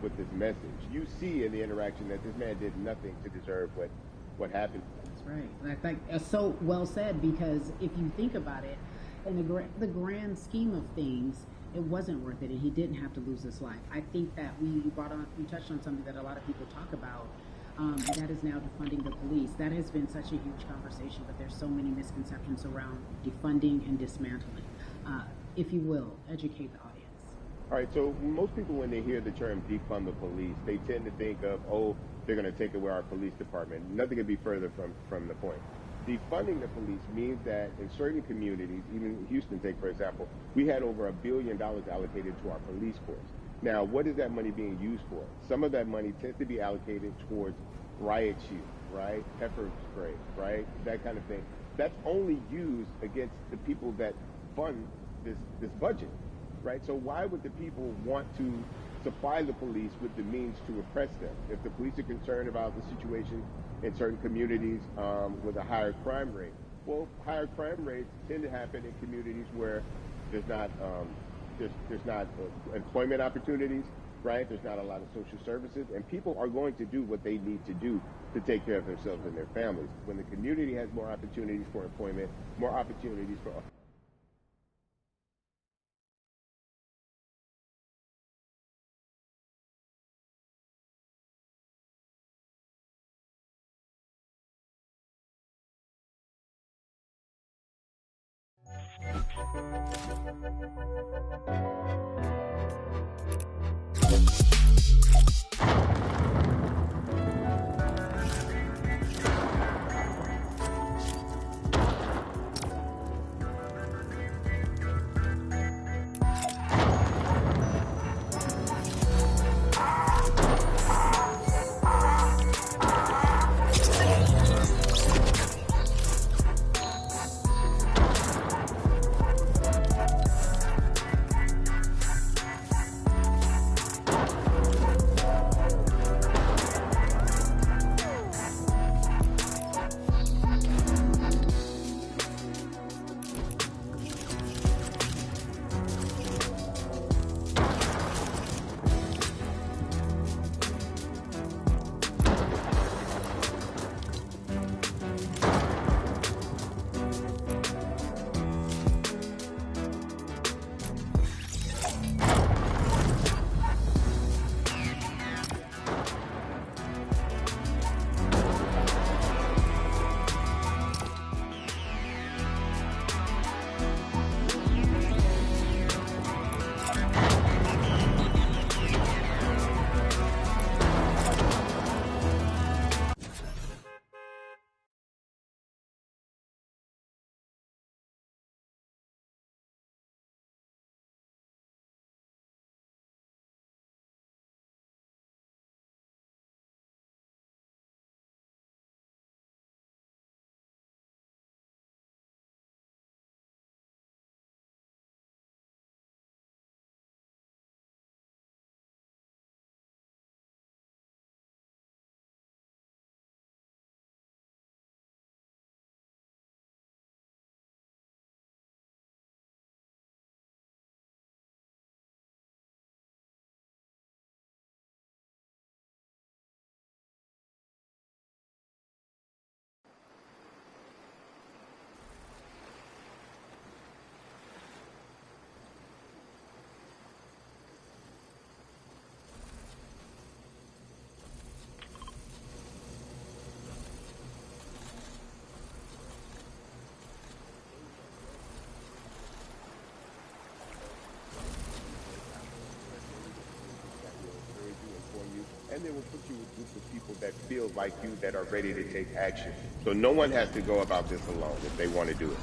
with this message. You see in the interaction that this man did nothing to deserve what happened. That's right. And I think so well said, because if you think about it, in the grand scheme of things, it wasn't worth it, and he didn't have to lose his life. I think that you touched on something that a lot of people talk about. That is now defunding the police. That has been such a huge conversation, but there's so many misconceptions around defunding and dismantling. If you will, educate the audience. All right, so most people, when they hear the term defund the police, they tend to think of, oh, they're going to take away our police department. Nothing could be further from the point. Defunding the police means that in certain communities, even Houston, take for example, we had over $1 billion allocated to our police force. Now, what is that money being used for? Some of that money tends to be allocated towards riot shield, right? Pepper spray, right? That kind of thing. That's only used against the people that fund this budget, right? So why would the people want to supply the police with the means to repress them? If the police are concerned about the situation in certain communities with a higher crime rate, well, higher crime rates tend to happen in communities where there's not employment opportunities, right? There's not a lot of social services, and people are going to do what they need to do to take care of themselves and their families. When the community has more opportunities for employment, more opportunities for and they will put you with a group of people that feel like you, that are ready to take action. So no one has to go about this alone if they want to do it.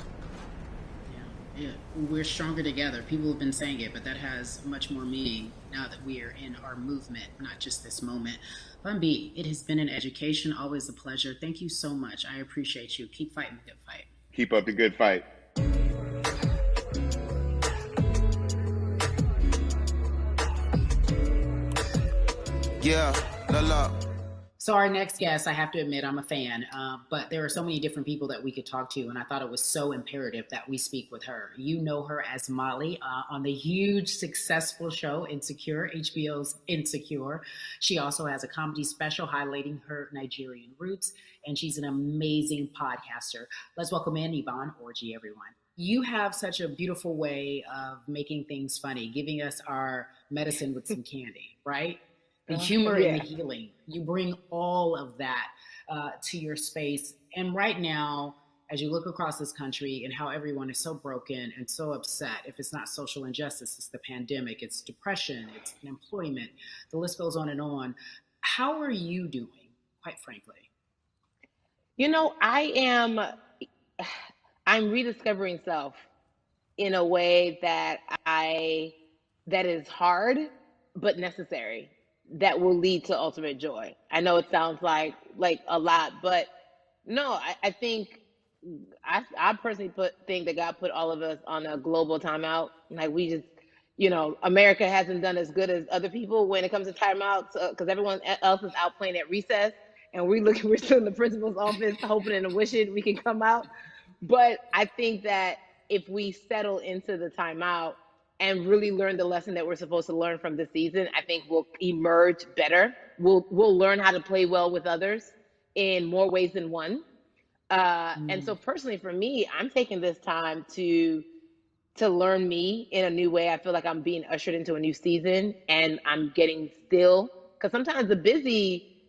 Yeah, we're stronger together. People have been saying it, but that has much more meaning now that we are in our movement, not just this moment. Bun B, it has been an education, always a pleasure. Thank you so much. I appreciate you. Keep fighting the good fight. Keep up the good fight. Yeah, look. So our next guest, I have to admit, I'm a fan, but there are so many different people that we could talk to, and I thought it was so imperative that we speak with her. You know her as Molly on the huge, successful show Insecure, HBO's Insecure. She also has a comedy special highlighting her Nigerian roots, and she's an amazing podcaster. Let's welcome in Yvonne Orji, everyone. You have such a beautiful way of making things funny, giving us our medicine with some candy, right? The humor and the Yeah. healing. You bring all of that to your space. And right now, as you look across this country and how everyone is so broken and so upset, if it's not social injustice, it's the pandemic, it's depression, it's unemployment, the list goes on and on. How are you doing, quite frankly? I am I'm rediscovering self in a way I that is hard but necessary, that will lead to ultimate joy. I know it sounds like a lot, but no, I think I personally think that God put all of us on a global timeout. Like we just, America hasn't done as good as other people when it comes to timeouts, because everyone else is out playing at recess, and we're still in the principal's office hoping and wishing we can come out. But I think that if we settle into the timeout and really learn the lesson that we're supposed to learn from this season, I think we'll emerge better. We'll learn how to play well with others in more ways than one. And Mm. so personally for me, I'm taking this time to learn me in a new way. I feel like I'm being ushered into a new season, and I'm getting still, because sometimes the busy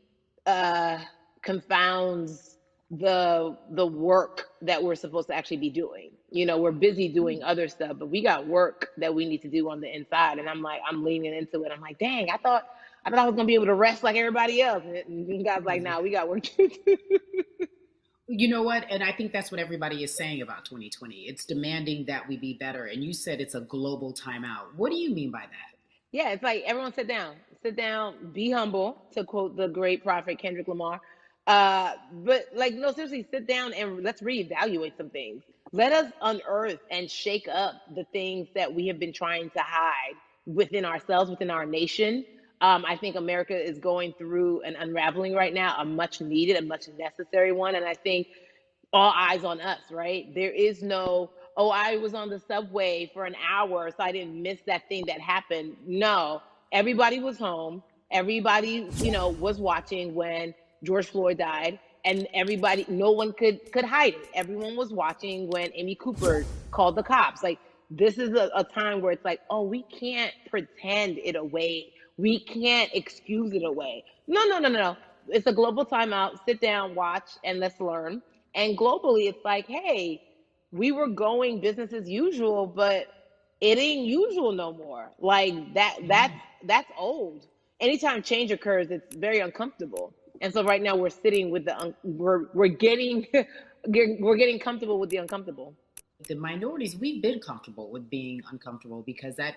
uh, confounds the work that we're supposed to actually be doing. We're busy doing other stuff, but we got work that we need to do on the inside. And I'm leaning into it. I'm like, dang, I thought I was gonna be able to rest like everybody else. And God's like, nah, we got work to do. You know what? And I think that's what everybody is saying about 2020. It's demanding that we be better. And you said it's a global timeout. What do you mean by that? Yeah, it's like everyone sit down, be humble, to quote the great prophet Kendrick Lamar. But like, no, seriously, sit down and let's reevaluate some things. Let us unearth and shake up the things that we have been trying to hide within ourselves, within our nation. I think America is going through an unraveling right now, a much needed, a much necessary one. And I think all eyes on us, right? There is no, oh, I was on the subway for an hour, so I didn't miss that thing that happened. No, everybody was home. Everybody, was watching when George Floyd died, and everybody, no one could hide it. Everyone was watching when Amy Cooper called the cops. Like, this is a time where it's like, oh, we can't pretend it away. We can't excuse it away. No, no, no, no, no. It's a global timeout. Sit down, watch, and let's learn. And globally, it's like, hey, we were going business as usual, but it ain't usual no more. Like that, Yeah. that's old. Anytime change occurs, it's very uncomfortable. And so right now we're sitting with we're getting we're getting comfortable with the uncomfortable. The minorities, we've been comfortable with being uncomfortable because that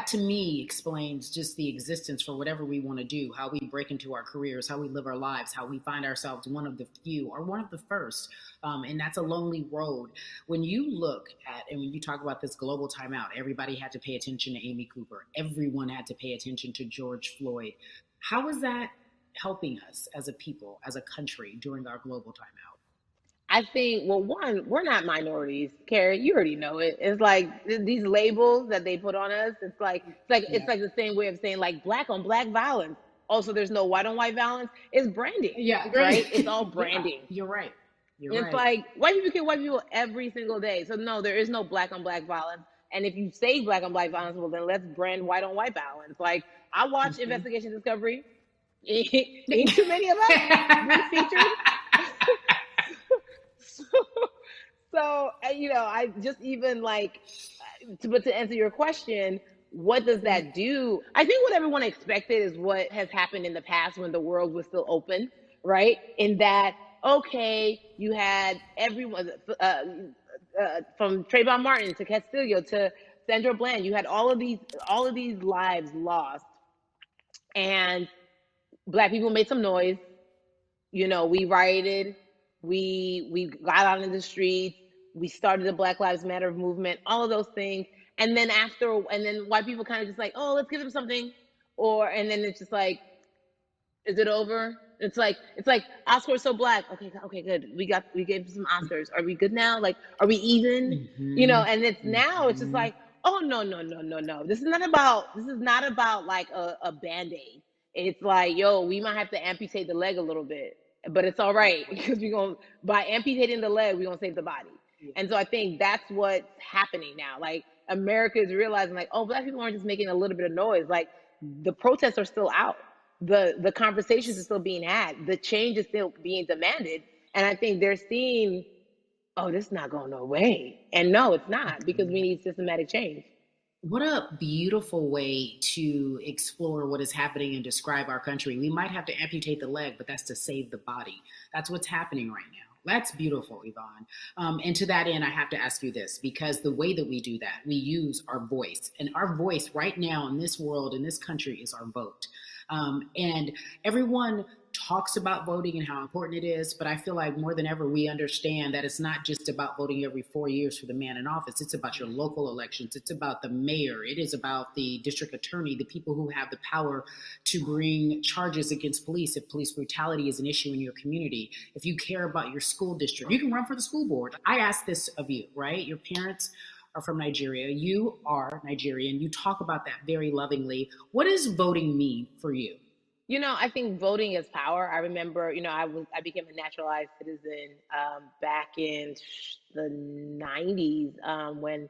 to me explains just the existence for whatever we want to do, how we break into our careers, how we live our lives, how we find ourselves one of the few or one of the first. And that's a lonely road. When you look at and when you talk about this global timeout, everybody had to pay attention to Amy Cooper, everyone had to pay attention to George Floyd. How is that helping us as a people, as a country during our global timeout? I think, well, one, we're not minorities, Carrie. You already know it. It's like these labels that they put on us. It's Yeah. like the same way of saying like black on black violence. Also, there's no white on white violence. It's branding, Yeah, right? It's right. all Yeah, branding. you're right. You're And it's right. like white people kill white people every single day. So no, there is no black on black violence. And if you say black on black violence, well then let's brand white on white violence. Like I watch Mhm. Investigation Discovery. Ain't too many of us being featured. so, I just even like, but to answer your question, what does that do? I think what everyone expected is what has happened in the past when the world was still open, right? In that, okay, you had everyone, from Trayvon Martin to Castillo to Sandra Bland, you had all of these lives lost, and black people made some noise. We rioted, we got out in the streets, we started the Black Lives Matter movement, all of those things. And then white people kind of just like, oh, let's give them something. And then it's just like, Is it over? It's like Oscar's so black. Okay, okay, good. We gave some Oscars. Are we good now? Like, are we even? Mm-hmm. And it's now it's just Mm-hmm. like, oh no, no, no, no, no. This is not about like a band-aid. It's like, yo, we might have to amputate the leg a little bit, but it's all right because we're gonna by amputating the leg, we're gonna save the body. Yeah. And so I think that's what's happening now. Like America is realizing like, oh, black people aren't just making a little bit of noise. Like the protests are still out. The conversations are still being had. The change is still being demanded. And I think they're seeing, oh, this is not going no way. And no, it's not because we need systematic change. What a beautiful way to explore what is happening and describe our country. We might have to amputate the leg, but that's to save the body. That's what's happening right now. That's beautiful, Yvonne. And to that end, I have to ask you this because the way that we do that, we use our voice. And our voice right now in this world, in this country, is our vote. And everyone talks about voting and how important it is, but I feel like more than ever we understand that it's not just about voting every 4 years for the man in office. It's about your local elections. It's about the mayor. It is about the district attorney, the people who have the power to bring charges against police if police brutality is an issue in your community. If you care about your school district, you can run for the school board. I ask this of you, right? Your parents are from Nigeria. You are Nigerian. You talk about that very lovingly. What does voting mean for you? I think voting is power. I remember, I became a naturalized citizen back in the '90s when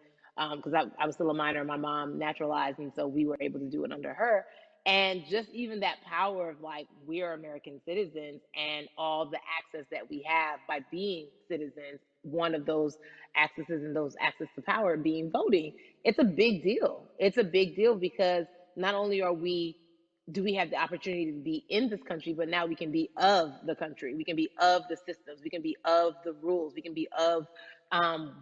because I was still a minor. My mom naturalized, and so we were able to do it under her. And just even that power of like we are American citizens and all the access that we have by being citizens. One of those accesses and those access to power being voting. It's a big deal. It's a big deal because not only are we do we have the opportunity to be in this country, but now we can be of the country. We can be of the systems. We can be of the rules. We can be of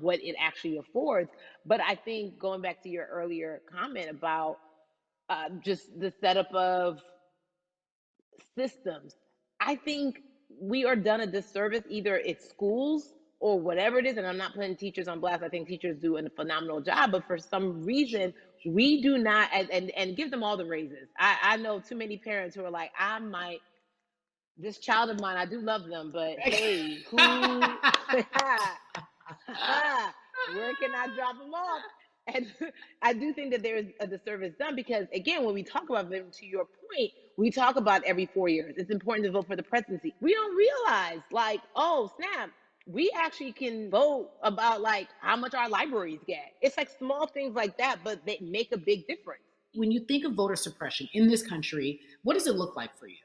what it actually affords. But I think going back to your earlier comment about just the setup of systems, I think we are done a disservice either it's schools or whatever it is. And I'm not putting teachers on blast. I think teachers do a phenomenal job, but for some reason, we do not, and give them all the raises. I know too many parents who are like, this child of mine, I do love them, but hey, who, where can I drop them off? And I do think that there is a disservice done because, again, when we talk about them, to your point, we talk about every 4 years. It's important to vote for the presidency. We don't realize, like, oh, snap, we actually can vote about, like, how much our libraries get. It's like small things like that, but they make a big difference. When you think of voter suppression in this country, what does it look like for you?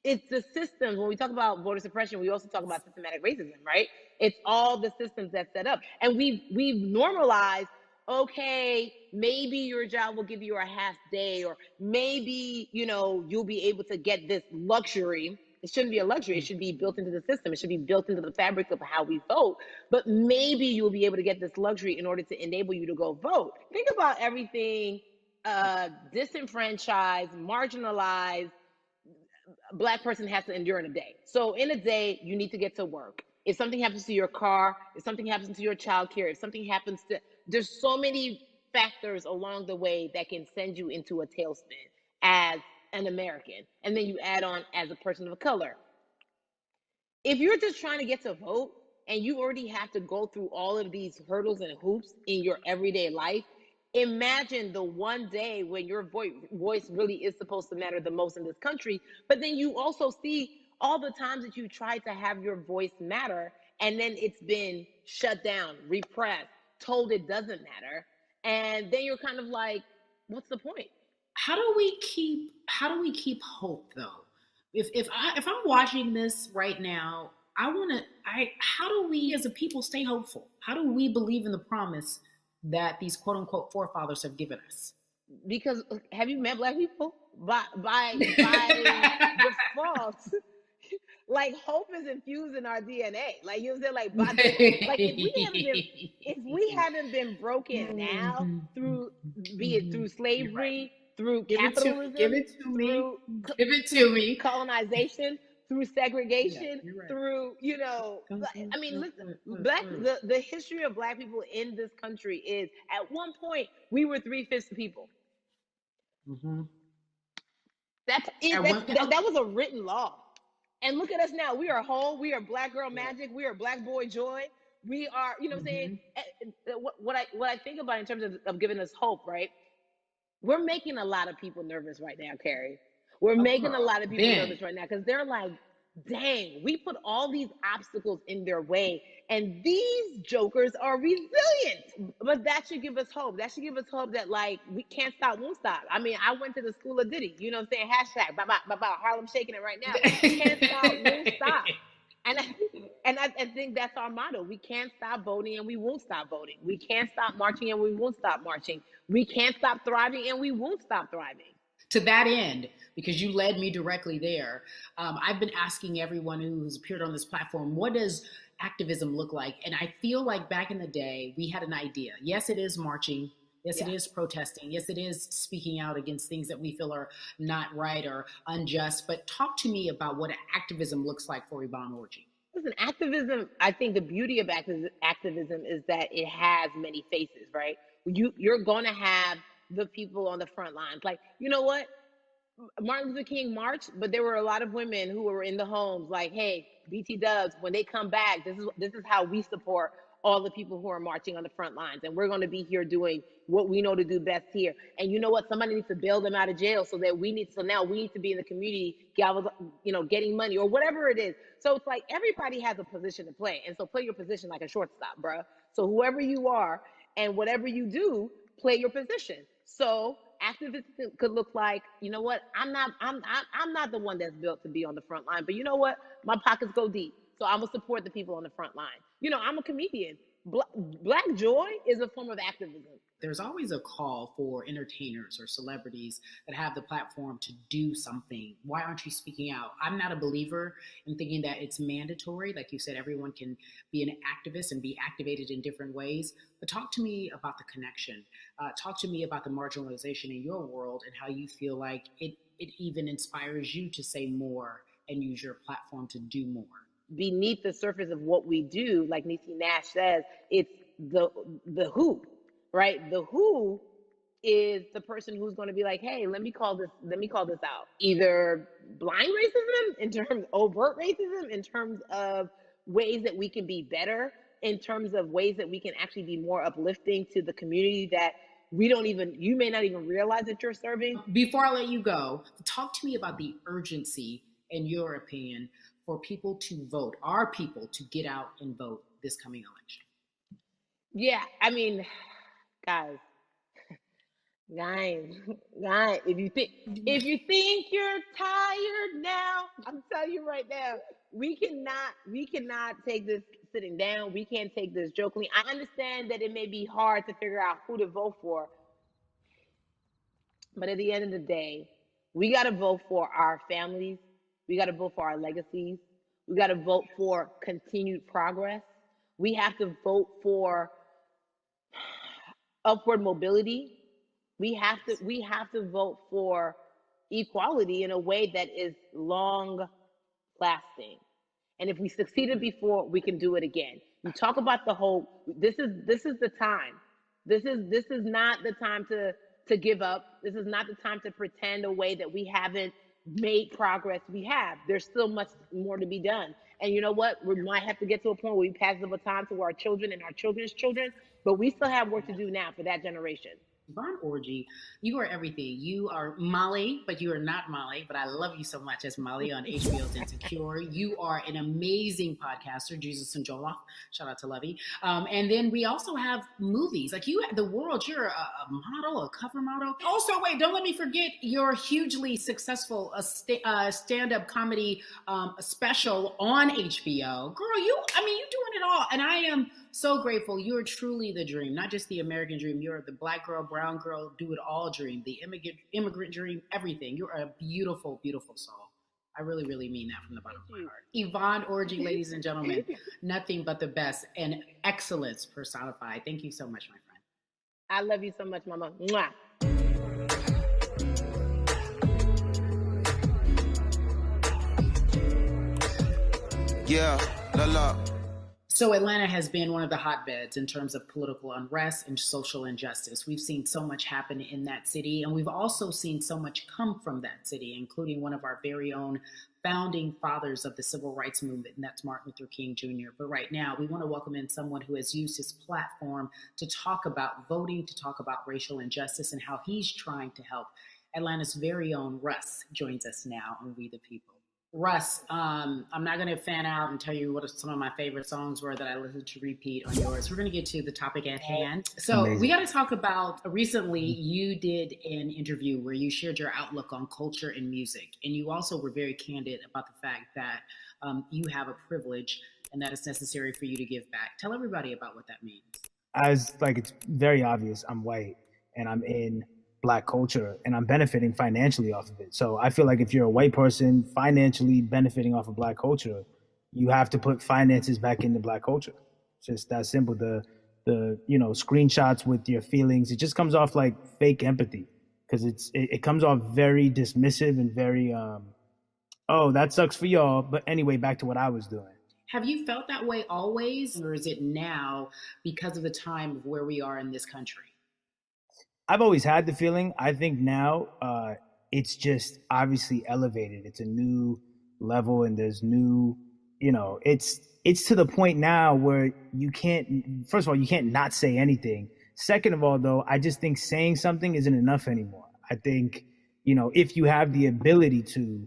It's the systems. When we talk about voter suppression, we also talk about systematic racism, right? It's all the systems that set up, and we've normalized. Okay, maybe your job will give you a half day, or maybe you'll be able to get this luxury. It shouldn't be a luxury. It should be built into the system. It should be built into the fabric of how we vote. But maybe you'll be able to get this luxury in order to enable you to go vote. Think about everything disenfranchised, marginalized Black person has to endure in a day. So in a day, you need to get to work. If something happens to your car, if something happens to your child care, if something happens to, there's so many factors along the way that can send you into a tailspin as an American. And then you add on as a person of color. If you're just trying to get to vote and you already have to go through all of these hurdles and hoops in your everyday life, imagine the one day when your voice really is supposed to matter the most in this country. But then you also see all the times that you tried to have your voice matter and then it's been shut down, repressed, told it doesn't matter. And then you're kind of like, what's the point? How do we keep hope though? If I'm watching this right now, I want to I how do we as a people stay hopeful? How do we believe in the promise that these quote unquote forefathers have given us? Because have you met Black people? By default, like hope is infused in our DNA. Like you know what I'm saying? Like by default, like if we haven't been broken now through, be it through You're right. slavery, through Give it to me. Give capitalism, it to me. through Give it to me. colonization, through Yeah, segregation, you're right. through Mm, I mean, mm, listen, mm, mm, black mm. the history of Black people in this country is at one point we were 3/5 the people. Mhm. That's it. That was a written law. And look at us now. We are whole. We are Black girl magic. We are Black boy joy. We are, you know what I'm saying? What I think about in terms of giving us hope, right? We're making a lot of people nervous right now, Carrie. We're making a lot of people nervous right now because they're like, dang, we put all these obstacles in their way, and these jokers are resilient. But that should give us hope. That should give us hope that, like, we can't stop, won't stop. I mean, I went to the school of Diddy. You know what I'm saying? Hashtag, Harlem shaking it right now. Can't stop, won't stop. And I think that's our motto. We can't stop voting and we won't stop voting. We can't stop marching and we won't stop marching. We can't stop thriving and we won't stop thriving. To that end, because you led me directly there, I've been asking everyone who's appeared on this platform, what does activism look like? And I feel like back in the day, we had an idea. Yes, it is marching. Yes, it is protesting. Yes, it is speaking out against things that we feel are not right or unjust. But talk to me about what activism looks like for Yvonne Orji. Listen, activism, I think the beauty of activism is that it has many faces, right? You're going to have the people on the front lines. Like, you know what? Martin Luther King marched, but there were a lot of women who were in the homes like, hey, BT Dubs, when they come back, this is how we support all the people who are marching on the front lines. And we're going to be here doing what we know to do best here. And you know what? Somebody needs to bail them out of jail so now we need to be in the community, getting money or whatever it is. So it's like everybody has a position to play. And so play your position like a shortstop, bruh. So whoever you are and whatever you do, play your position. So activism could look like, you know what? I'm not the one that's built to be on the front line, but you know what? My pockets go deep. So I'm going to support the people on the front line. You know, I'm a comedian. Black joy is a form of activism. There's always a call for entertainers or celebrities that have the platform to do something. Why aren't you speaking out? I'm not a believer in thinking that it's mandatory. Like you said, everyone can be an activist and be activated in different ways. But talk to me about the connection. Talk to me about the marginalization in your world and how you feel like it even inspires you to say more and use your platform to do more. Beneath the surface of what we do, like Niecy Nash says, it's the who, right? The who is the person who's going to be like, hey, let me call this out. Either blind racism in terms of overt racism, in terms of ways that we can be better, in terms of ways that we can actually be more uplifting to the community that you may not even realize that you're serving. Before I let you go, talk to me about the urgency, in your opinion, for people to vote, our people to get out and vote this coming election. Yeah, I mean, guys, if you think you're tired now, I'm telling you right now, we cannot take this sitting down. We can't take this jokingly. I understand that it may be hard to figure out who to vote for, but at the end of the day, we got to vote for our families. We got to vote for our legacies. We got to vote for continued progress. We have to vote for upward mobility. We have to vote for equality in a way that is long lasting. And if we succeeded before, we can do it again. You talk about the hope. This is the time. This is not the time to give up. This is not the time to pretend a way that we haven't made progress. We have. There's still much more to be done. And you know what? We might have to get to a point where we pass the baton to our children and our children's children, but we still have work to do now for that generation. Yvonne Orji, you are everything. You are Molly, but you are not Molly, but I love you so much as Molly on HBO's Insecure. You are an amazing podcaster, Jesus and Joloff. Shout out to Lovey. And then we also have movies. Like you, The World, you're a model, a cover model. Also, wait, don't let me forget your hugely successful stand-up comedy special on HBO. Girl, you're doing it all. And I am so grateful. You are truly the dream, not just the American dream. You're the Black girl, brown girl, do it all dream, the immigrant dream, everything. You're a beautiful, beautiful soul. I really, really mean that from the bottom of my heart. Yvonne Orji, ladies and gentlemen, nothing but the best and excellence personified. Thank you so much, my friend. I love you so much, Mama. Mwah. Yeah, la la. So Atlanta has been one of the hotbeds in terms of political unrest and social injustice. We've seen so much happen in that city, and we've also seen so much come from that city, including one of our very own founding fathers of the civil rights movement, and that's Martin Luther King Jr. But right now, we want to welcome in someone who has used his platform to talk about voting, to talk about racial injustice, and how he's trying to help. Atlanta's very own Russ joins us now on We the People. Russ, I'm not going to fan out and tell you what some of my favorite songs were that I listened to repeat on yours. We're going to get to the topic at hand. So, we Amazing. got to talk about recently you did an interview where you shared your outlook on culture and music. And you also were very candid about the fact that you have a privilege and that it's necessary for you to give back. Tell everybody about what that means. As like it's very obvious, I'm white and I'm in black culture and I'm benefiting financially off of it. So I feel like if you're a white person financially benefiting off of black culture, you have to put finances back into black culture. It's just that simple. The screenshots with your feelings, it just comes off like fake empathy because it comes off very dismissive and very oh, that sucks for y'all. But anyway, back to what I was doing. Have you felt that way always, or is it now because of the time of where we are in this country? I've always had the feeling. I think now it's just obviously elevated. It's a new level, and there's new, it's to the point now where you can't. First of all, you can't not say anything. Second of all, though, I just think saying something isn't enough anymore. I think if you have the ability to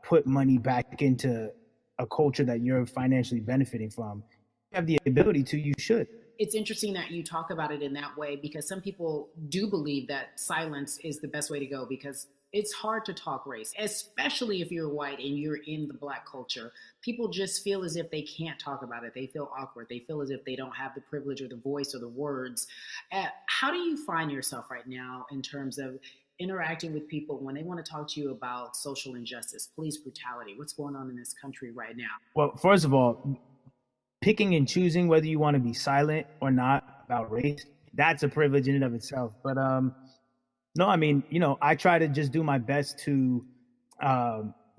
put money back into a culture that you're financially benefiting from, you have the ability to, you should. It's interesting that you talk about it in that way because some people do believe that silence is the best way to go because it's hard to talk race, especially if you're white and you're in the black culture. People just feel as if they can't talk about it. They feel awkward. They feel as if they don't have the privilege or the voice or the words. How do you find yourself right now in terms of interacting with people when they want to talk to you about social injustice, police brutality, what's going on in this country right now? Well, first of all, picking and choosing whether you want to be silent or not about race, that's a privilege in and of itself. But no, I mean, I try to just do my best to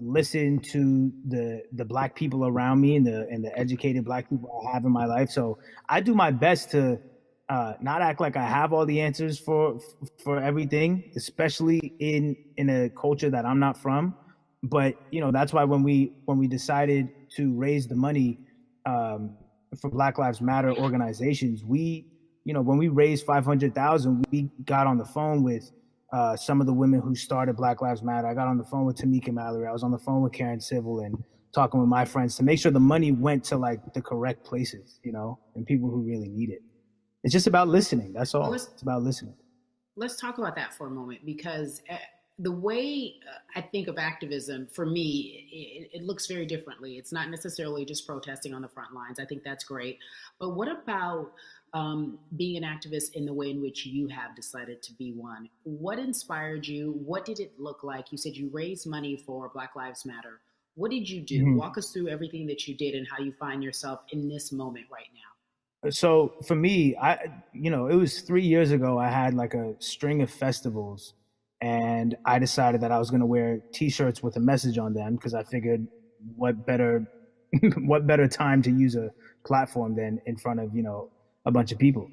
listen to the black people around me and the educated black people I have in my life. So I do my best to not act like I have all the answers for everything, especially in a culture that I'm not from. But that's why when we decided to raise the money for Black Lives Matter organizations, when we raised 500,000, we got on the phone with some of the women who started Black Lives Matter. I got on the phone with Tamika Mallory. I was on the phone with Karen Civil and talking with my friends to make sure the money went to like the correct places, and people who really need it. It's just about listening. That's all. It's about listening. Let's talk about that for a moment because the way I think of activism, for me, it looks very differently. It's not necessarily just protesting on the front lines. I think that's great. But what about being an activist in the way in which you have decided to be one? What inspired you? What did it look like? You said you raised money for Black Lives Matter. What did you do? Mm-hmm. Walk us through everything that you did and how you find yourself in this moment right now. So for me, it was 3 years ago. I had like a string of festivals, and I decided that I was going to wear T-shirts with a message on them because I figured, what better time to use a platform than in front of a bunch of people.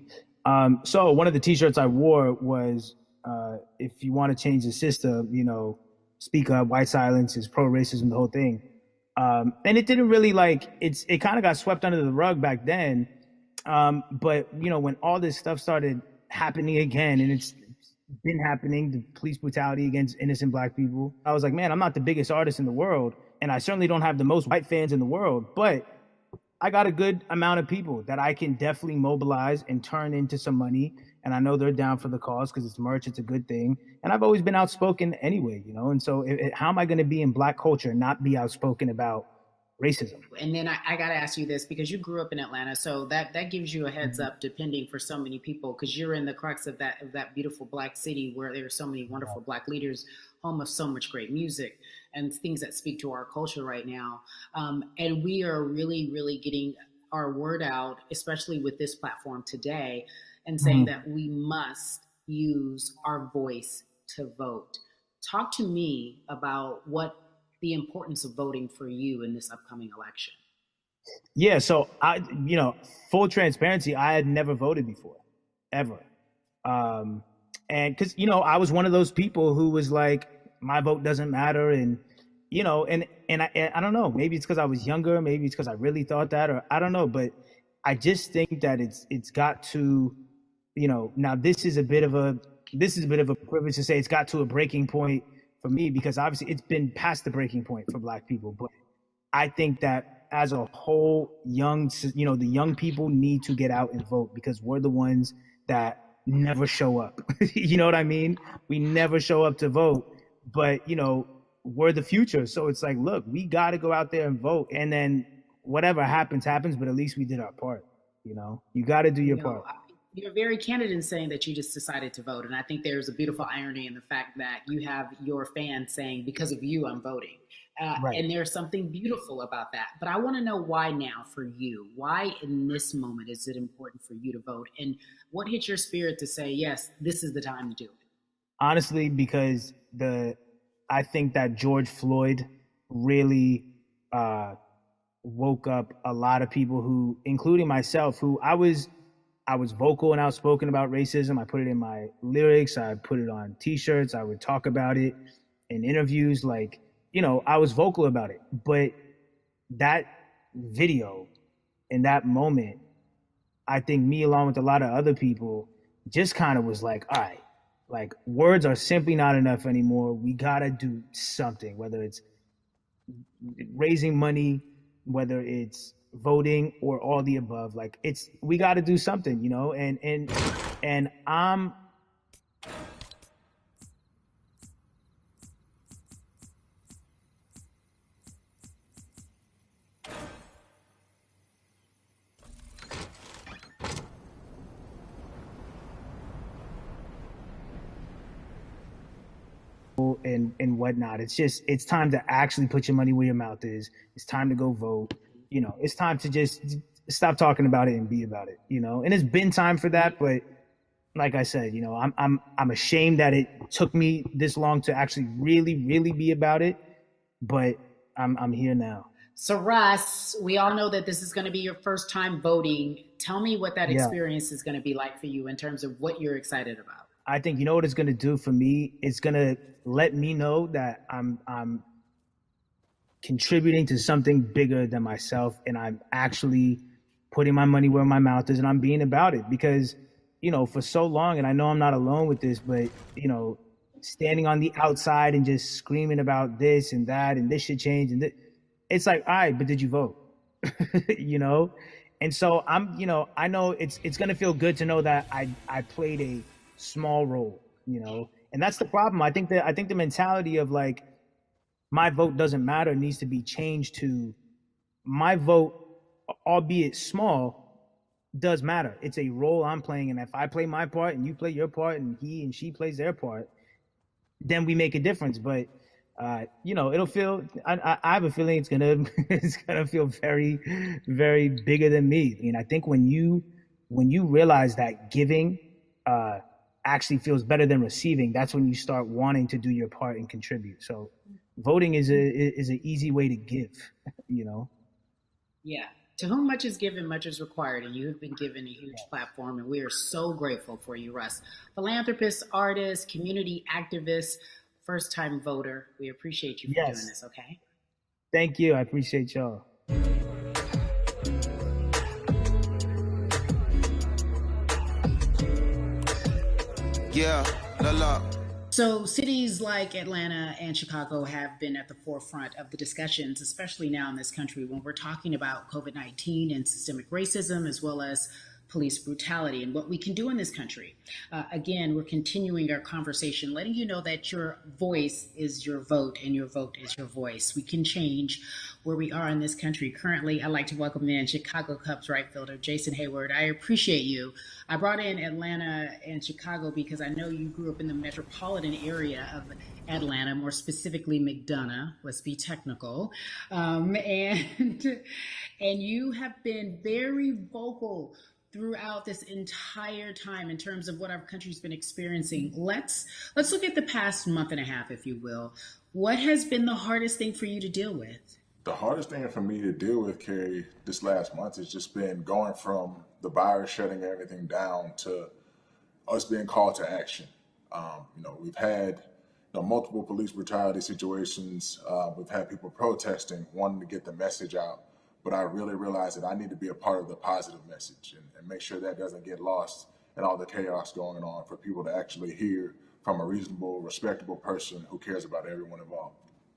So one of the T-shirts I wore was, "If you want to change the system, speak up. White silence is pro-racism." The whole thing, and it didn't really it kind of got swept under the rug back then. But when all this stuff started happening again, and it's been happening, the police brutality against innocent black people, I was like, man, I'm not the biggest artist in the world, and I certainly don't have the most white fans in the world, but I got a good amount of people that I can definitely mobilize and turn into some money. And I know they're down for the cause because it's merch, it's a good thing. And I've always been outspoken anyway, and so how am I going to be in black culture and not be outspoken about racism? And then I got to ask you this because you grew up in Atlanta, so that gives you a heads up, depending for so many people, because you're in the crux of that beautiful black city where there are so many wonderful black leaders, home of so much great music and things that speak to our culture right now. And we are really, really getting our word out, especially with this platform today, and saying that we must use our voice to vote. Talk to me about what the importance of voting for you in this upcoming election. Yeah, so full transparency, I had never voted before, ever. Um, and because I was one of those people who was like, my vote doesn't matter, and I don't know, maybe it's because I was younger, maybe it's because I really thought that, or I don't know, but I just think that it's got to, now this is a bit of a privilege to say it's got to a breaking point for me because obviously it's been past the breaking point for Black people, but I think that as a whole, the young people need to get out and vote because we're the ones that never show up. You know what I mean? We never show up to vote, but we're the future. So it's like, look, we got to go out there and vote, and then whatever happens, happens. But at least we did our part. You got to do your You know, part. you're very candid in saying that you just decided to vote. And I think there's a beautiful irony in the fact that you have your fans saying, because of you, I'm voting. Right. And there's something beautiful about that. But I want to know why now for you? Why in this moment is it important for you to vote? And what hit your spirit to say, yes, this is the time to do it? Honestly, because I think that George Floyd really uh, woke up a lot of people who, including myself, who I was vocal and outspoken about racism. I put it in my lyrics. I put it on T-shirts. I would talk about it in interviews. Like, I was vocal about it. But that video in that moment, I think me along with a lot of other people just kind of was like, all right, like words are simply not enough anymore. We gotta do something, whether it's raising money, whether it's voting or all the above. Like we got to do something, and I'm and whatnot. It's time to actually put your money where your mouth is. It's time to go vote. It's time to just stop talking about it and be about it. And it's been time for that, but like I said, I'm ashamed that it took me this long to actually really, really be about it. But I'm here now. So, Russ, we all know that this is going to be your first time voting. Tell me what that Yeah. experience is going to be like for you in terms of what you're excited about. I think you know what it's gonna do for me? It's gonna let me know that I'm contributing to something bigger than myself and I'm actually putting my money where my mouth is and I'm being about it because for so long, and I know I'm not alone with this, but standing on the outside and just screaming about this and that and this should change it's like, all right, but did you vote? you know and so I know it's going to feel good to know that I played a small role, and that's the problem. I think the mentality of like my vote doesn't matter needs to be changed to my vote, albeit small, does matter. It's a role I'm playing, and if I play my part and you play your part and he and she plays their part, then we make a difference. But it'll feel. I have a feeling it's gonna it's gonna feel very, very bigger than me. I mean, I think when you realize that giving actually feels better than receiving, that's when you start wanting to do your part and contribute. So, voting is an easy way to give. You know. Yeah. To whom much is given, much is required, and you have been given a huge platform, and we are so grateful for you, Russ. Philanthropist, artist, community activist, first time voter. We appreciate you for doing Yes. this, okay? Thank you. I appreciate y'all. Yeah, la la. So, cities like Atlanta and Chicago have been at the forefront of the discussions, especially now in this country when we're talking about COVID 19 and systemic racism, as well as police brutality and what we can do in this country. Again, we're continuing our conversation, letting you know that your voice is your vote and your vote is your voice. We can change where we are in this country. Currently, I'd like to welcome in Chicago Cubs right fielder Jason Hayward. I appreciate you. I brought in Atlanta and Chicago because I know you grew up in the metropolitan area of Atlanta, more specifically McDonough. Let's be technical, and and you have been very vocal throughout this entire time in terms of what our country's been experiencing. Let's look at the past month and a half, if you will. What has been the hardest thing for you to deal with? The hardest thing for me to deal with, Kerry, this last month has just been going from the virus shutting everything down to us being called to action. We've had multiple police brutality situations. We've had people protesting, wanting to get the message out. But I really realized that I need to be a part of the positive message and make sure that doesn't get lost in all the chaos going on for people to actually hear from a reasonable, respectable person who cares about everyone involved.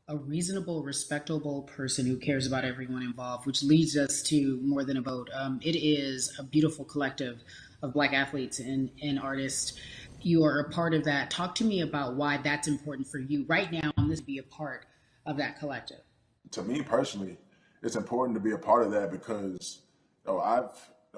A reasonable, respectable person who cares about everyone involved, which leads us to More Than a Vote. It is a beautiful collective of Black athletes and artists. You are a part of that. Talk to me about why that's important for you right now and this be a part of that collective. To me personally, it's important to be a part of that because I've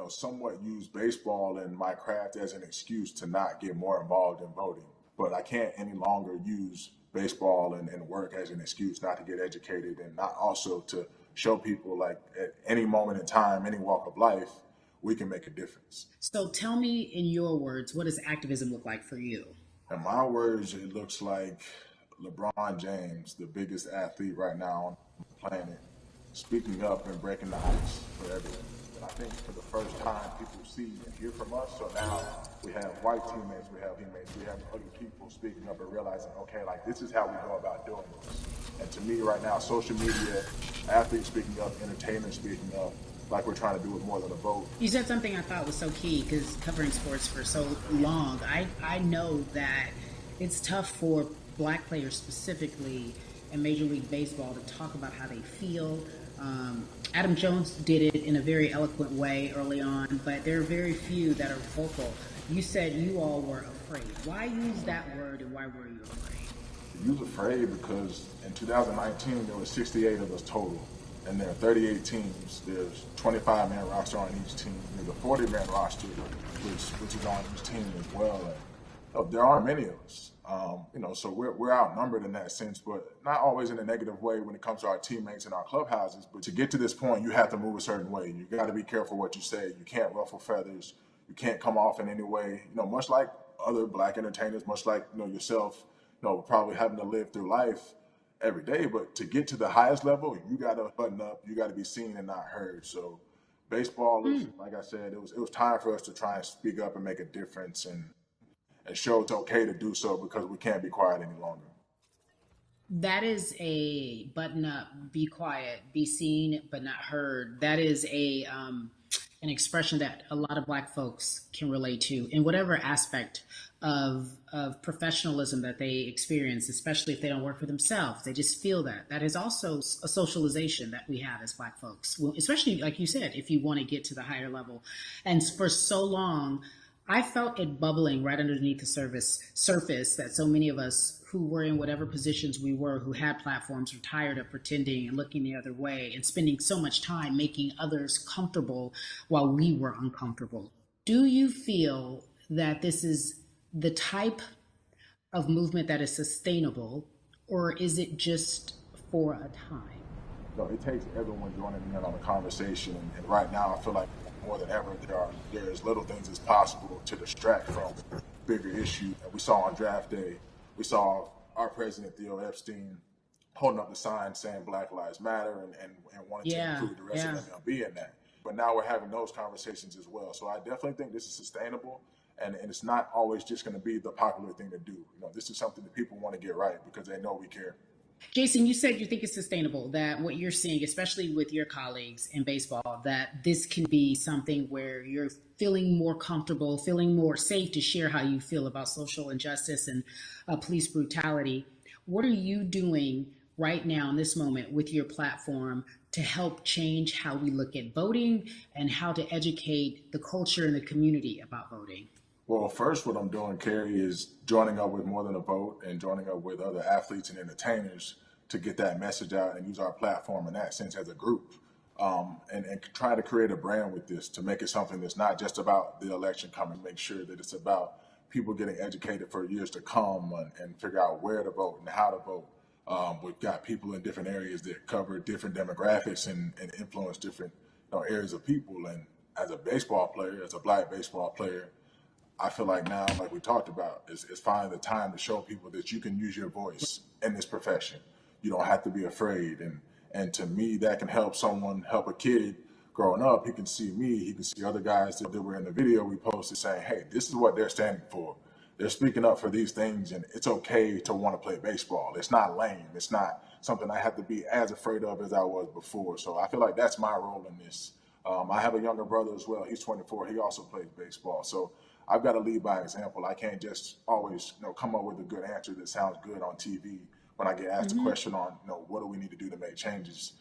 somewhat used baseball and my craft as an excuse to not get more involved in voting. But I can't any longer use baseball and work as an excuse not to get educated and not also to show people like at any moment in time, any walk of life, we can make a difference. So tell me in your words, what does activism look like for you? In my words, it looks like LeBron James, the biggest athlete right now on the planet, speaking up and breaking the ice for everyone. And I think for the first time, people see and hear from us. So now we have white teammates, we have other people speaking up and realizing, okay, like this is how we go about doing this. And to me right now, social media, athletes speaking up, entertainers speaking up, like we're trying to do with More Than a Vote. You said something I thought was so key because covering sports for so long, I know that it's tough for Black players specifically in Major League Baseball to talk about how they feel. Adam Jones did it in a very eloquent way early on, but there are very few that are vocal. You said you all were afraid. Why use that word and why were you afraid? You was afraid because in 2019 there were 68 of us total. And there are 38 teams. There's 25-man roster on each team. There's a 40-man roster, which is on each team as well. And, there aren't many of us, so we're outnumbered in that sense, but not always in a negative way when it comes to our teammates and our clubhouses. But to get to this point, you have to move a certain way. You got to be careful what you say. You can't ruffle feathers. You can't come off in any way. Much like other Black entertainers, much like yourself, probably having to live through life every day, but to get to the highest level, you got to button up, you got to be seen and not heard. So baseball is, like I said, it was time for us to try and speak up and make a difference and show it's okay to do so because we can't be quiet any longer. That is a button up, be quiet, be seen but not heard. That is an expression that a lot of Black folks can relate to in whatever aspect of professionalism that they experience, especially if they don't work for themselves. They just feel that. That is also a socialization that we have as Black folks, well, especially like you said, if you want to get to the higher level. And for so long, I felt it bubbling right underneath the surface that so many of us who were in whatever positions we were, who had platforms, were tired of pretending and looking the other way and spending so much time making others comfortable while we were uncomfortable. Do you feel that this is the type of movement that is sustainable, or is it just for a time? No, it takes everyone joining in on the conversation, and right now I feel like more than ever there's little things as possible to distract from bigger issues. And we saw on draft day, we saw our president Theo Epstein holding up the sign saying Black Lives Matter and wanting to include the rest of MLB in that. But now we're having those conversations as well. So I definitely think this is sustainable. And it's not always just going to be the popular thing to do. This is something that people want to get right because they know we care. Jason, you said you think it's sustainable, that what you're seeing, especially with your colleagues in baseball, that this can be something where you're feeling more comfortable, feeling more safe to share how you feel about social injustice and police brutality. What are you doing right now in this moment with your platform to help change how we look at voting and how to educate the culture and the community about voting? Well, first, what I'm doing, Kerry, is joining up with More Than a Vote and joining up with other athletes and entertainers to get that message out and use our platform in that sense as a group. And try to create a brand with this to make it something that's not just about the election coming, make sure that it's about people getting educated for years to come and figure out where to vote and how to vote. We've got people in different areas that cover different demographics and influence different areas of people. And as a baseball player, as a Black baseball player, I feel like now, like we talked about, is finding the time to show people that you can use your voice in this profession. You don't have to be afraid. And And to me, that can help someone, help a kid growing up. He can see me, he can see other guys that were in the video we posted saying, hey, this is what they're standing for. They're speaking up for these things, and it's okay to want to play baseball. It's not lame. It's not something I have to be as afraid of as I was before. So I feel like that's my role in this. I have a younger brother as well. He's 24. He also plays baseball. So I've got to lead by example. I can't just always, come up with a good answer that sounds good on TV when I get asked a question on, what do we need to do to make changes.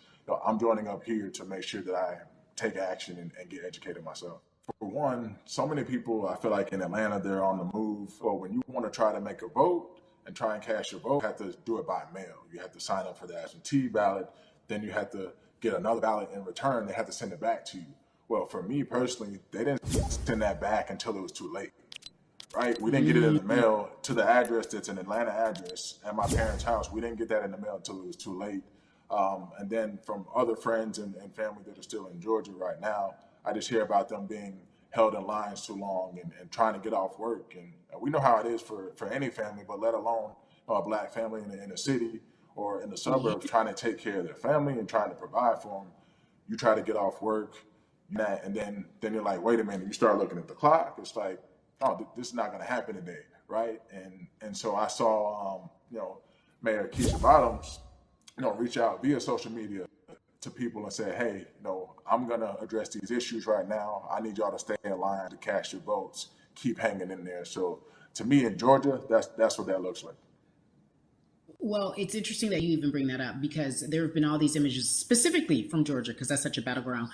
I'm joining up here to make sure that I take action and get educated myself. For one, so many people, I feel like in Atlanta, they're on the move. Well, when you want to try to make a vote and try and cast your vote, you have to do it by mail. You have to sign up for the absentee ballot. Then you have to get another ballot in return. They have to send it back to you. Well, for me personally, they didn't send that back until it was too late, right? We didn't get it in the mail to the address that's an Atlanta address at my parents' house. We didn't get that in the mail until it was too late. And then from other friends and family that are still in Georgia right now, I just hear about them being held in lines too long and trying to get off work. And we know how it is for any family, but let alone a black family in the city or in the suburbs trying to take care of their family and trying to provide for them. You try to get off work, and then you're like, wait a minute, you start looking at the clock. It's like, oh, this is not going to happen today, right? And so I saw, Mayor Keisha Bottoms, reach out via social media to people and say, hey, I'm going to address these issues right now. I need y'all to stay in line to cast your votes. Keep hanging in there. So to me in Georgia, that's what that looks like. Well, it's interesting that you even bring that up because there have been all these images specifically from Georgia, because that's such a battleground,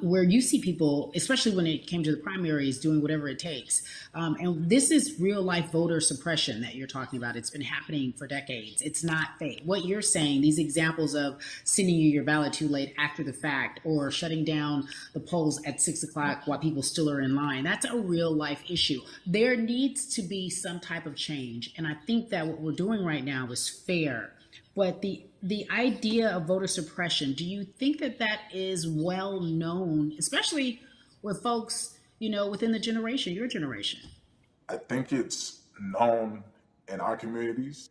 where you see people, especially when it came to the primaries, doing whatever it takes. And this is real life voter suppression that you're talking about. It's been happening for decades. It's not fake. What you're saying, these examples of sending you your ballot too late after the fact or shutting down the polls at 6 o'clock while people still are in line, that's a real life issue. There needs to be some type of change. And I think that what we're doing right now is fair, but the idea of voter suppression, do you think that is well known, especially with folks, within the generation, your generation? I think it's known in our communities,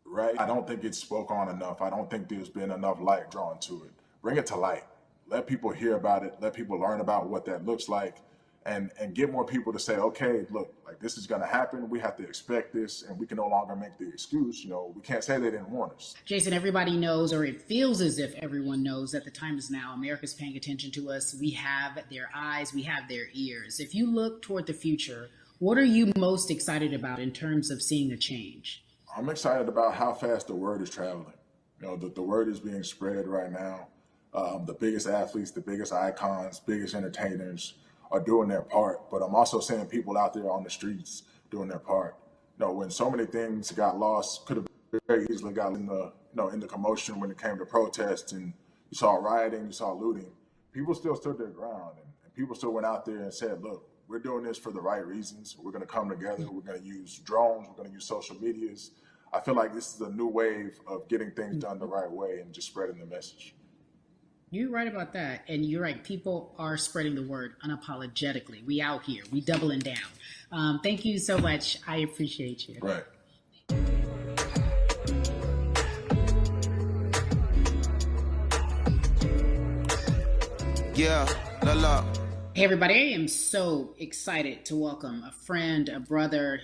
right? I don't think it's spoke on enough. I don't think there's been enough light drawn to it. Bring it to light. Let people hear about it. Let people learn about what that looks like. And get more people to say, okay, look, like this is going to happen. We have to expect this, and we can no longer make the excuse. We can't say they didn't warn us. Jason, everybody knows, or it feels as if everyone knows that the time is now. America's paying attention to us. We have their eyes. We have their ears. If you look toward the future, what are you most excited about in terms of seeing a change? I'm excited about how fast the word is traveling. The word is being spread right now. The biggest athletes, the biggest icons, biggest entertainers are doing their part, but I'm also seeing people out there on the streets doing their part. When so many things got lost, could have very easily got in the commotion when it came to protests, and you saw rioting, you saw looting. People still stood their ground, and people still went out there and said, look, we're doing this for the right reasons. We're going to come together. We're going to use drones. We're going to use social medias. I feel like this is a new wave of getting things done the right way and just spreading the message. You're right about that. And you're right. People are spreading the word unapologetically. We out here. We doubling down. Thank you so much. I appreciate you. Right. Yeah, la la. Hey, everybody. I am so excited to welcome a friend, a brother,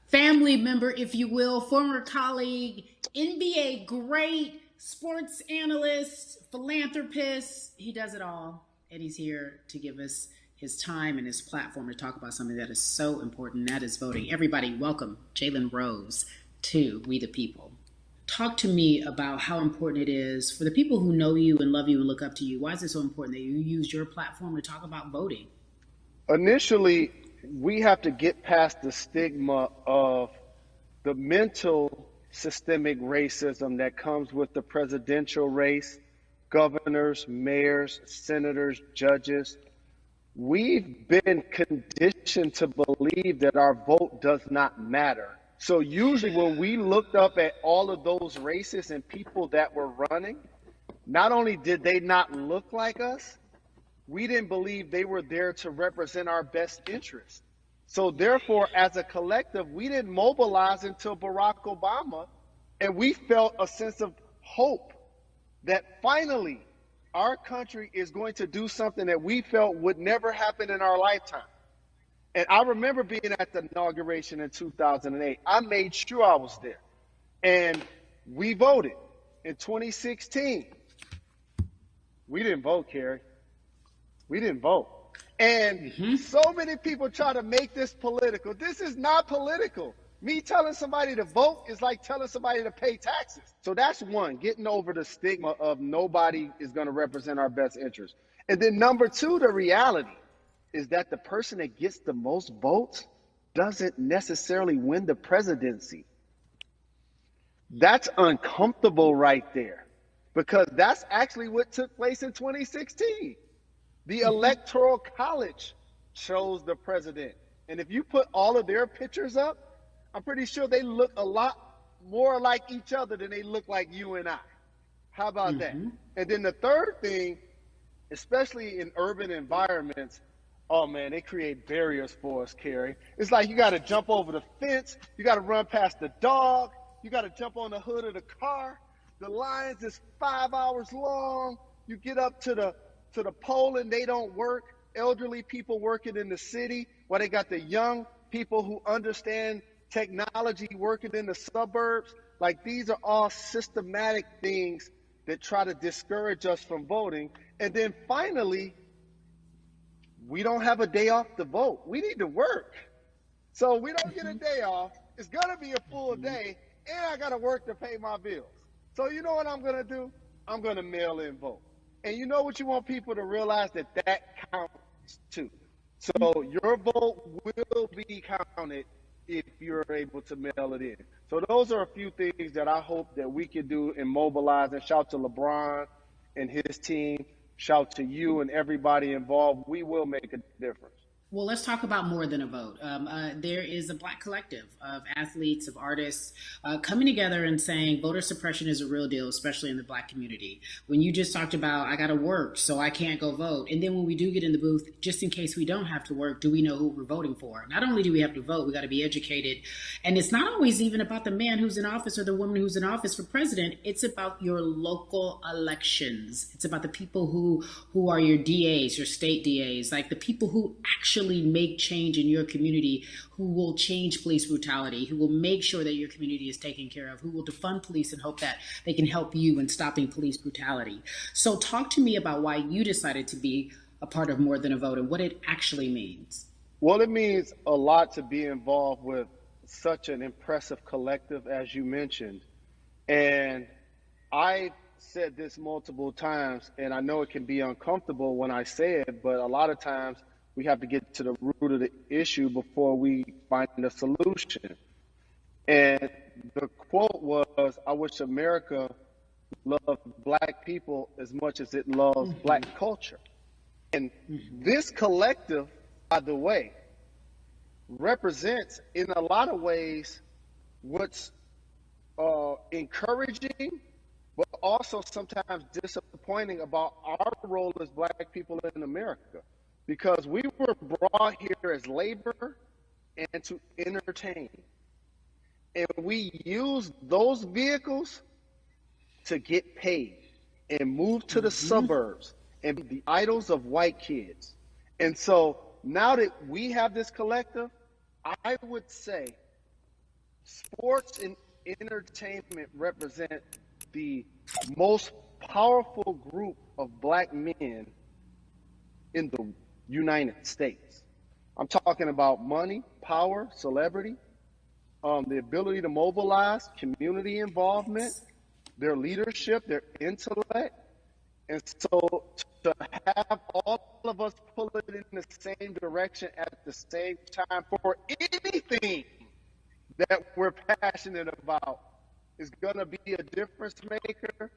family member, if you will, former colleague, NBA great, sports analyst, philanthropist. He does it all, and he's here to give us his time and his platform to talk about something that is so important, that is voting. Everybody, welcome Jalen Rose to We the People. Talk to me about how important it is for the people who know you and love you and look up to you. Why is it so important that you use your platform to talk about voting? Initially, we have to get past the stigma of the mental systemic racism that comes with the presidential race, governors, mayors, senators, judges. We've been conditioned to believe that our vote does not matter. So usually when we looked up at all of those races and people that were running, not only did they not look like us, we didn't believe they were there to represent our best interests. So therefore, as a collective, we didn't mobilize until Barack Obama, and we felt a sense of hope that finally our country is going to do something that we felt would never happen in our lifetime. And I remember being at the inauguration in 2008. I made sure I was there. And we voted in 2016. We didn't vote, Carrie. We didn't vote. And so many people try to make this political. This is not political. Me telling somebody to vote is like telling somebody to pay taxes. So that's one, getting over the stigma of nobody is going to represent our best interest. And then number two, the reality is that the person that gets the most votes doesn't necessarily win the presidency. That's uncomfortable right there, because that's actually what took place in 2016. The Electoral College chose the president. And if you put all of their pictures up, I'm pretty sure they look a lot more like each other than they look like you and I. How about that? And then the third thing, especially in urban environments, oh man, they create barriers for us, Carrie. It's like you got to jump over the fence, you got to run past the dog, you got to jump on the hood of the car. The lines is 5 hours long. You get up to the poll and they don't work. Elderly people working in the city, while they got the young people who understand technology working in the suburbs. Like, these are all systematic things that try to discourage us from voting. And then finally, we don't have a day off to vote. We need to work. So we don't get a day off. It's going to be a full day, and I got to work to pay my bills. So you know what I'm going to do? I'm going to mail in vote. And you know what you want people to realize? That counts too. So your vote will be counted if you're able to mail it in. So those are a few things that I hope that we can do and mobilize. And shout to LeBron and his team. Shout to you and everybody involved. We will make a difference. Well, let's talk about more than a vote. There is a Black collective of athletes, of artists coming together and saying voter suppression is a real deal, especially in the Black community. When you just talked about, I got to work, so I can't go vote. And then when we do get in the booth, just in case we don't have to work, do we know who we're voting for? Not only do we have to vote, we got to be educated. And it's not always even about the man who's in office or the woman who's in office for president. It's about your local elections. It's about the people who are your DAs, your state DAs, like the people who actually make change in your community, who will change police brutality, who will make sure that your community is taken care of, who will defund police and hope that they can help you in stopping police brutality. So talk to me about why you decided to be a part of More Than a Vote and what it actually means. Well, it means a lot to be involved with such an impressive collective, as you mentioned. And I said this multiple times, and I know it can be uncomfortable when I say it, but a lot of times we have to get to the root of the issue before we find a solution. And the quote was, I wish America loved Black people as much as it loves Black culture. And this collective, by the way, represents in a lot of ways what's encouraging, but also sometimes disappointing about our role as Black people in America. Because we were brought here as labor and to entertain. And we use those vehicles to get paid and move to the suburbs and be the idols of white kids. And so now that we have this collective, I would say sports and entertainment represent the most powerful group of Black men in the United States. I'm talking about money, power, celebrity, the ability to mobilize, community involvement, their leadership, their intellect. And so to have all of us pull it in the same direction at the same time for anything that we're passionate about is going to be a difference maker,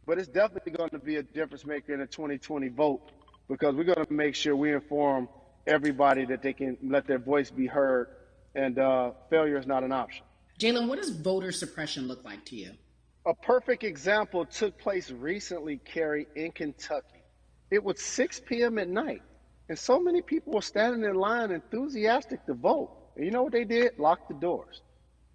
but it's definitely going to be a difference maker in the 2020 vote, because we're going to make sure we inform everybody that they can let their voice be heard, and failure is not an option. Jalen, what does voter suppression look like to you? A perfect example took place recently, Carrie, in Kentucky. It was 6 p.m. at night, and so many people were standing in line enthusiastic to vote. And you know what they did? Locked the doors.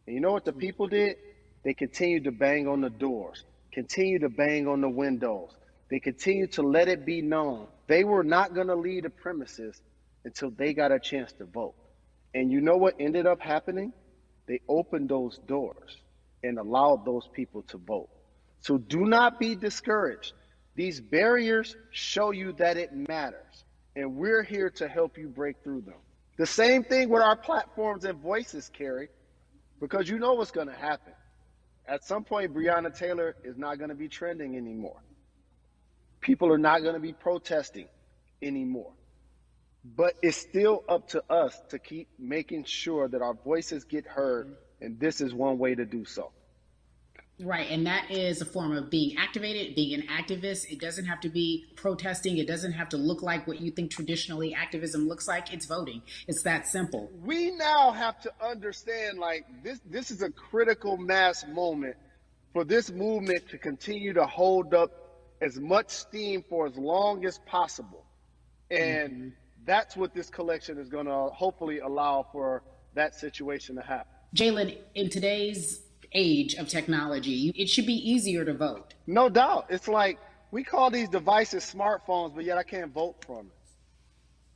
And you know what the people did? They continued to bang on the doors. continue to bang on the windows. They continue to let it be known they were not going to leave the premises until they got a chance to vote. And you know what ended up happening? They opened those doors and allowed those people to vote. So do not be discouraged. These barriers show you that it matters, and we're here to help you break through them. The same thing with our platforms and voices, Carrie, because you know what's going to happen. At some point, Breonna Taylor is not going to be trending anymore. People are not going to be protesting anymore. But it's still up to us to keep making sure that our voices get heard, and this is one way to do so. Right, and that is a form of being activated, being an activist. It doesn't have to be protesting. It doesn't have to look like what you think traditionally activism looks like. It's voting. It's that simple. We now have to understand, like, this is a critical mass moment for this movement to continue to hold up as much steam for as long as possible. And that's what this collection is going to hopefully allow for that situation to happen. Jalen, in today's age of technology, it should be easier to vote. No doubt. It's like we call these devices smartphones, but yet I can't vote from it.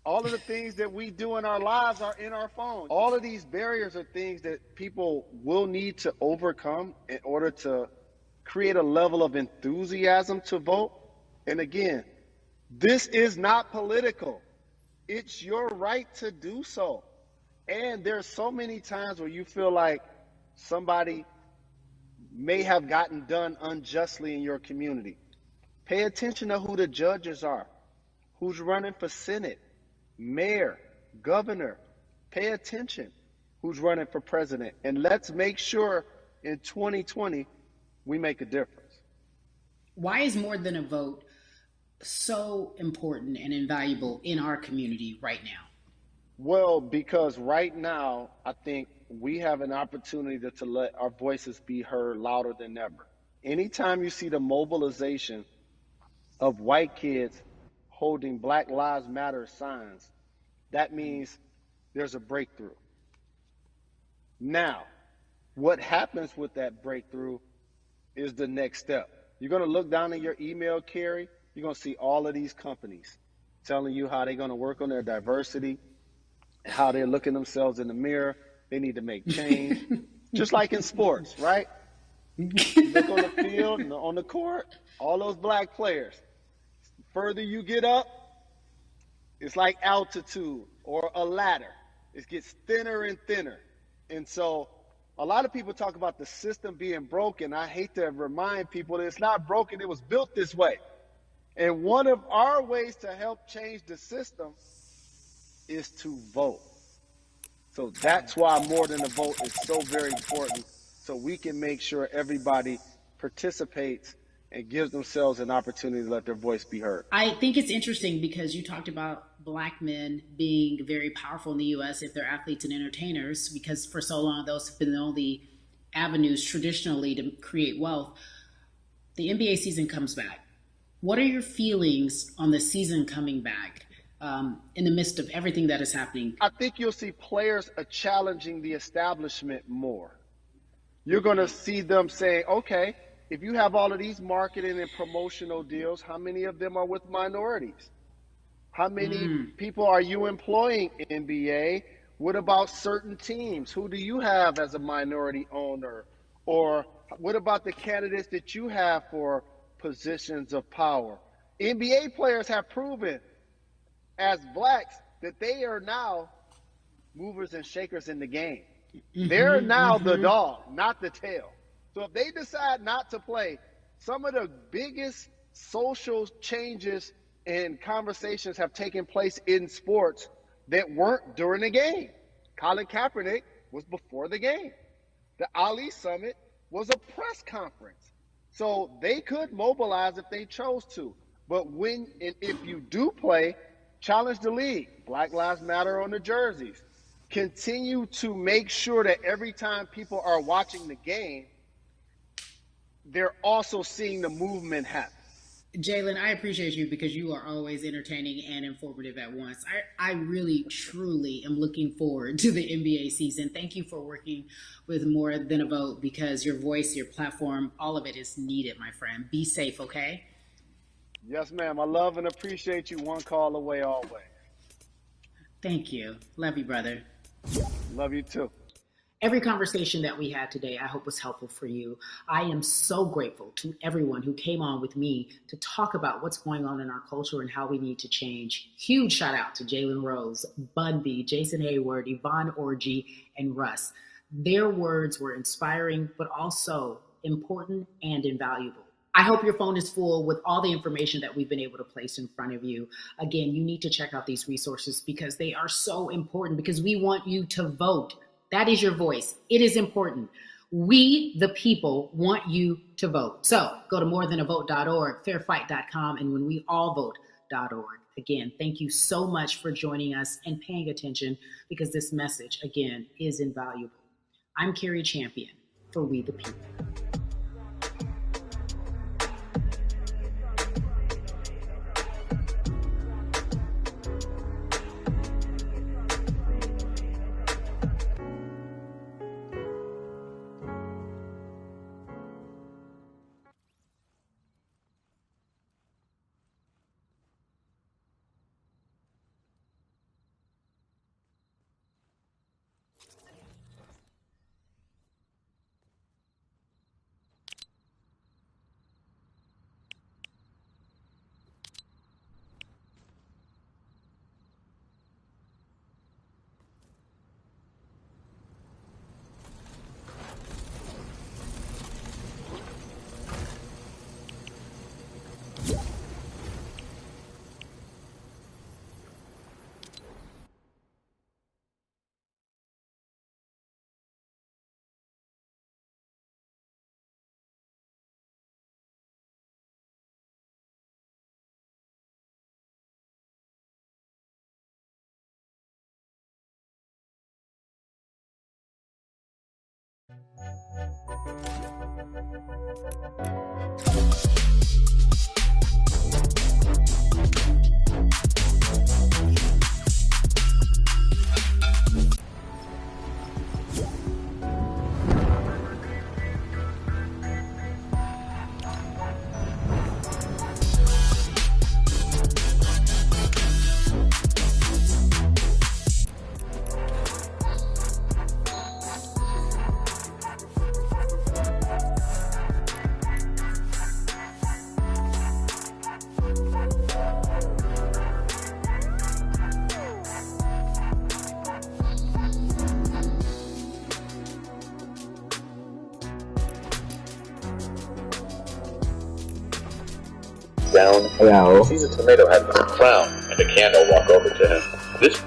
All of the things that we do in our lives are in our phones. All of these barriers are things that people will need to overcome in order to create a level of enthusiasm to vote. And again, this is not political. It's your right to do so. And there's so many times where you feel like somebody may have gotten done unjustly in your community. Pay attention to who the judges are, who's running for Senate, mayor, governor. Pay attention who's running for president. And let's make sure in 2020 we make a difference. Why is more than a vote so important and invaluable in our community right now? Well, because right now, I think we have an opportunity to let our voices be heard louder than ever. Anytime you see the mobilization of white kids holding Black Lives Matter signs, that means there's a breakthrough. Now, what happens with that breakthrough is the next step. You're going to look down in your email, Carrie. You're going to see all of these companies telling you how they're going to work on their diversity, how they're looking themselves in the mirror. They need to make change, just like in sports, right? Look on the field and on the court, all those black players. The further you get up, it's like altitude or a ladder. It gets thinner and thinner. And so a lot of people talk about the system being broken. I hate to remind people that it's not broken. It was built this way. And one of our ways to help change the system is to vote. So that's why more than a vote is so very important, so we can make sure everybody participates and gives themselves an opportunity to let their voice be heard. I think it's interesting because you talked about Black men being very powerful in the U.S. if they're athletes and entertainers, because for so long those have been the only avenues traditionally to create wealth. The NBA season comes back. What are your feelings on the season coming back? In the midst of everything that is happening? I think you'll see players challenging the establishment more. You're going to see them saying, okay, if you have all of these marketing and promotional deals, how many of them are with minorities? How many people are you employing in NBA? What about certain teams? Who do you have as a minority owner? Or what about the candidates that you have for positions of power? NBA players have proven as blacks that they are now movers and shakers in the game. They're now the dog, not the tail. So if they decide not to play, some of the biggest social changes and conversations have taken place in sports that weren't during the game. Colin Kaepernick was before the game. The Ali Summit was a press conference. So they could mobilize if they chose to. But when and if you do play, challenge the league. Black Lives Matter on the jerseys. Continue to make sure that every time people are watching the game, they're also seeing the movement happen. Jalen, I appreciate you because you are always entertaining and informative at once. I really, truly am looking forward to the NBA season. Thank you for working with More Than a Vote because your voice, your platform, all of it is needed, my friend. Be safe, okay? Yes, ma'am. I love and appreciate you. One call away always. Thank you. Love you, brother. Love you too. Every conversation that we had today, I hope was helpful for you. I am so grateful to everyone who came on with me to talk about what's going on in our culture and how we need to change. Huge shout out to Jalen Rose, Bun B, Jason Hayward, Yvonne Orgy, and Russ. Their words were inspiring, but also important and invaluable. I hope your phone is full with all the information that we've been able to place in front of you. Again, you need to check out these resources because they are so important because we want you to vote. That is your voice. It is important. We, the people, want you to vote. So go to morethanavote.org, fairfight.com, and whenweallvote.org. Again, thank you so much for joining us and paying attention because this message, again, is invaluable. I'm Carrie Champion for We the People. Down. Wow. He sees a tomato head with a clown and a candle walk over to him. This